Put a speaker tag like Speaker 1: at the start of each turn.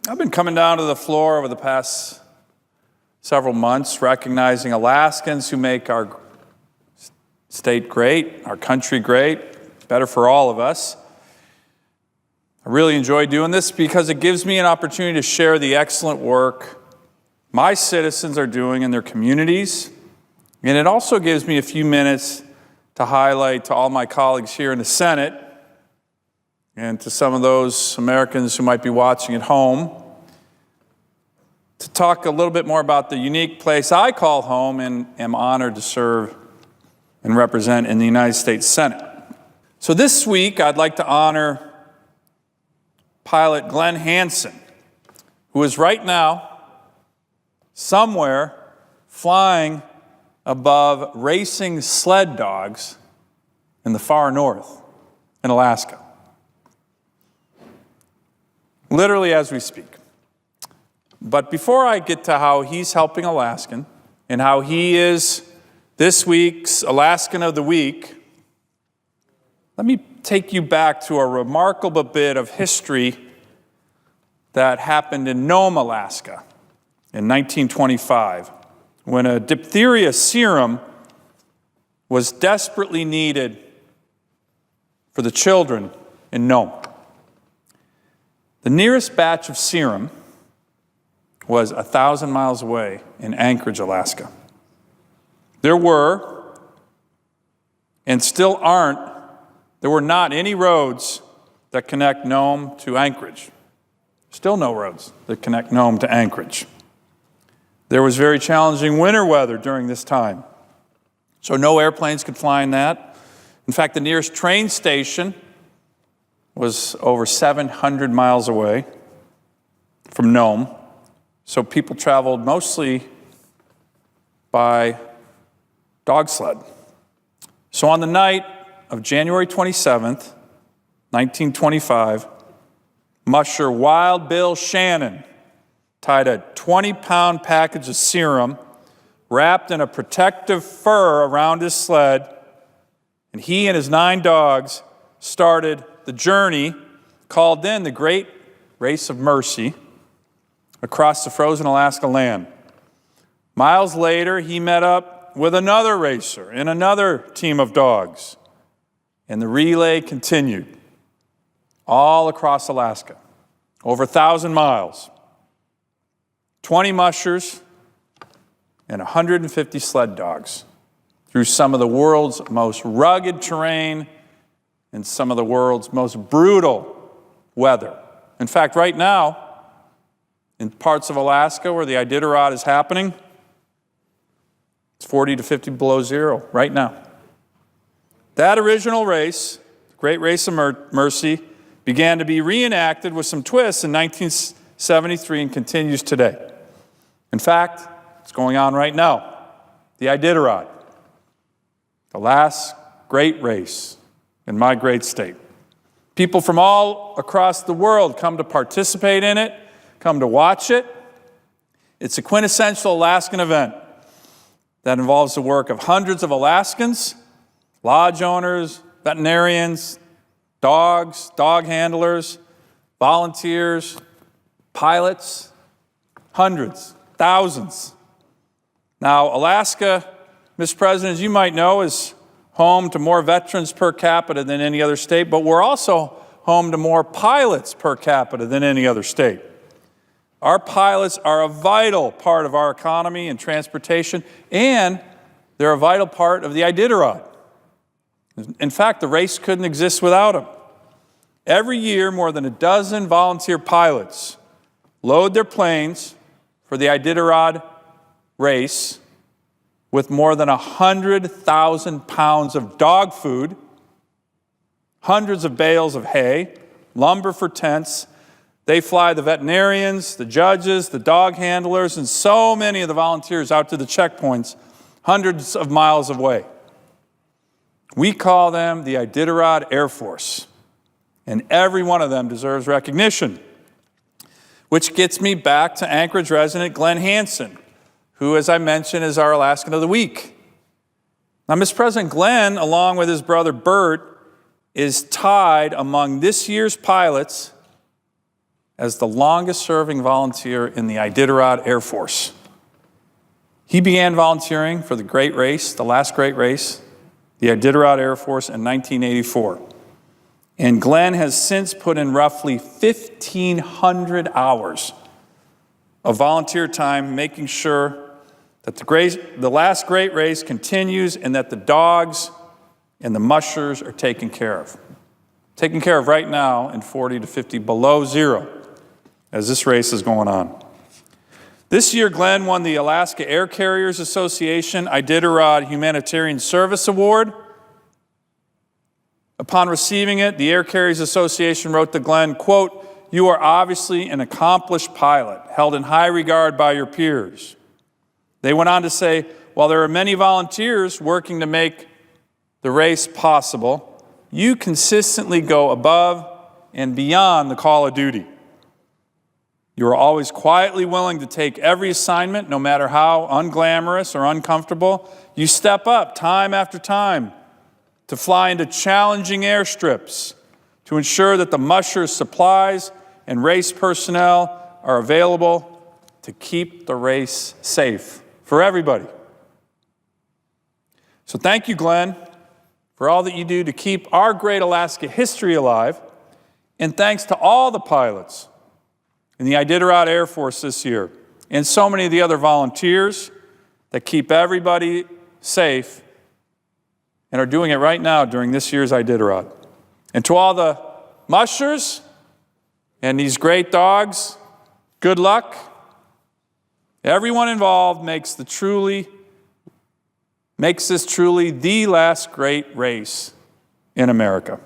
Speaker 1: I've been coming down to the floor over the past several months, recognizing Alaskans who make our state great, our country great, better for all of us. I really enjoy doing this because it gives me an opportunity to share the excellent work my citizens are doing in their communities, and it also gives me a few minutes to highlight to all my colleagues here in the Senate and to some of those Americans who might be watching at home, to talk a little bit more about the unique place I call home and am honored to serve and represent in the United States Senate. So this week, I'd like to honor pilot Glenn Hansen, who is right now somewhere flying above racing sled dogs in the far north in Alaska. Literally as we speak. But before I get to how he's helping Alaskan and how he is this week's Alaskan of the Week, let me take you back to a remarkable bit of history that happened in Nome, Alaska in 1925, when a diphtheria serum was desperately needed for the children in Nome. The nearest batch of serum was 1,000 miles away in Anchorage, Alaska. There were, and still aren't, there were not any roads that connect Nome to Anchorage. Still no roads that connect Nome to Anchorage. There was very challenging winter weather during this time, so no airplanes could fly in that. In fact, the nearest train station was over 700 miles away from Nome, so people traveled mostly by dog sled. So on the night of January 27th, 1925, Musher Wild Bill Shannon tied a 20-pound package of serum wrapped in a protective fur around his sled, and he and his 9 dogs started the journey called then the Great Race of Mercy across the frozen Alaska land. Miles later, he met up with another racer and another team of dogs, and the relay continued all across Alaska, over 1,000 miles. 20 mushers and 150 sled dogs through some of the world's most rugged terrain and some of the world's most brutal weather. In fact, right now, in parts of Alaska where the Iditarod is happening, it's 40 to 50 below zero right now. That original race, the Great Race of Mercy, began to be reenacted with some twists in 1973 and continues today. In fact, it's going on right now. The Iditarod, the last great race in my great state. People from all across the world come to participate in it, come to watch it. It's a quintessential Alaskan event that involves the work of hundreds of Alaskans, lodge owners, veterinarians, dogs, dog handlers, volunteers, pilots, hundreds, thousands. Now, Alaska, Mr. President, as you might know, is home to more veterans per capita than any other state, but we're also home to more pilots per capita than any other state. Our pilots are a vital part of our economy and transportation, and they're a vital part of the Iditarod. In fact, the race couldn't exist without them. Every year, more than a dozen volunteer pilots load their planes for the Iditarod race with more than 100,000 pounds of dog food, hundreds of bales of hay, lumber for tents. They fly the veterinarians, the judges, the dog handlers, and so many of the volunteers out to the checkpoints hundreds of miles away. We call them the Iditarod Air Force, and every one of them deserves recognition. Which gets me back to Anchorage resident Glenn Hansen, who, as I mentioned, is our Alaskan of the Week. Now, Mr. President, Glenn, along with his brother Bert, is tied among this year's pilots as the longest-serving volunteer in the Iditarod Air Force. He began volunteering for the great race, the last great race, the Iditarod Air Force in 1984. And Glenn has since put in roughly 1,500 hours of volunteer time making sure that the last great race continues and that the dogs and the mushers are taken care of. Taken care of right now in 40 to 50 below zero as this race is going on. This year, Glenn won the Alaska Air Carriers Association Iditarod Humanitarian Service Award. Upon receiving it, the Air Carriers Association wrote to Glenn, quote, "You are obviously an accomplished pilot, held in high regard by your peers." They went on to say, while there are many volunteers working to make the race possible, you consistently go above and beyond the call of duty. You are always quietly willing to take every assignment, no matter how unglamorous or uncomfortable. You step up time after time to fly into challenging airstrips, to ensure that the mushers' supplies and race personnel are available to keep the race safe for everybody. So thank you, Glenn, for all that you do to keep our great Alaska history alive, and thanks to all the pilots in the Iditarod Air Force this year, and so many of the other volunteers that keep everybody safe and are doing it right now during this year's Iditarod. And to all the mushers and these great dogs, good luck. Everyone involved makes this truly the last great race in America.